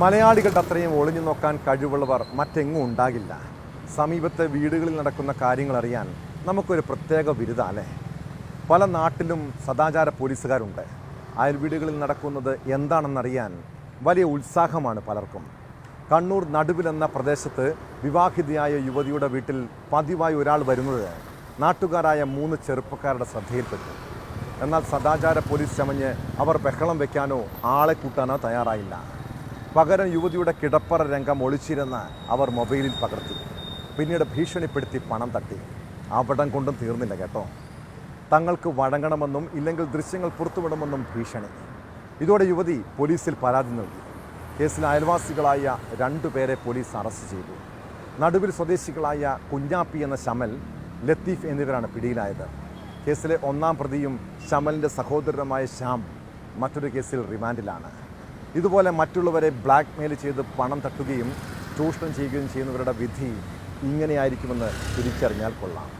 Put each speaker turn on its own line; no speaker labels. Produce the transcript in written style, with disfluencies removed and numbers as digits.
മലയാളികളുടെ അത്രയും ഒളിഞ്ഞു നോക്കാൻ കഴിവുള്ളവർ മറ്റെങ്ങും ഉണ്ടാകില്ല. സമീപത്തെ വീടുകളിൽ നടക്കുന്ന കാര്യങ്ങൾ അറിയാൻ നമുക്കൊരു പ്രത്യേക ബിരുദാല്ലേ. പല നാട്ടിലും സദാചാര പോലീസുകാരുണ്ട്. അയൽവീടുകളിൽ നടക്കുന്നത് എന്താണെന്നറിയാൻ വലിയ ഉത്സാഹമാണ് പലർക്കും. കണ്ണൂർ നടുവിലെന്ന പ്രദേശത്ത് വിവാഹിതയായ യുവതിയുടെ വീട്ടിൽ പതിവായി ഒരാൾ വരുന്നത് നാട്ടുകാരായ 3 ചെറുപ്പക്കാരുടെ ശ്രദ്ധയിൽപ്പെട്ടു. എന്നാൽ സദാചാര പോലീസ് ചമഞ്ഞ് അവർ ബഹളം വയ്ക്കാനോ ആളെ കൂട്ടാനോ തയ്യാറായില്ല. പകരം യുവതിയുടെ കിടപ്പറ രംഗം ഒളിച്ചിരുന്ന് അവർ മൊബൈലിൽ പകർത്തി. പിന്നീട് ഭീഷണിപ്പെടുത്തി പണം തട്ടി. അവിടം കൊണ്ടും തീർന്നില്ല കേട്ടോ. തങ്ങൾക്ക് വഴങ്ങണമെന്നും ഇല്ലെങ്കിൽ ദൃശ്യങ്ങൾ പുറത്തുവിടുമെന്നും ഭീഷണി. ഇതോടെ യുവതി പോലീസിൽ പരാതി നൽകി. കേസിൽ അയൽവാസികളായ 2 പേരെ പോലീസ് അറസ്റ്റ് ചെയ്തു. നടുവിൽ സ്വദേശികളായ കുഞ്ഞാപ്പി എന്ന ശമൽ, ലത്തീഫ് എന്നിവരാണ് പിടിയിലായത്. കേസിലെ 1-ാം പ്രതിയും ശമലിൻ്റെ സഹോദരനുമായ ശ്യാം മറ്റൊരു കേസിൽ റിമാൻഡിലാണ്. ഇതുപോലെ മറ്റുള്ളവരെ ബ്ലാക്ക് മെയിൽ ചെയ്ത് പണം തട്ടുകയും ചൂഷണം ചെയ്യുകയും ചെയ്യുന്നവരുടെ വിധി ഇങ്ങനെയായിരിക്കുമെന്ന് തിരിച്ചറിഞ്ഞാൽ കൊള്ളാം.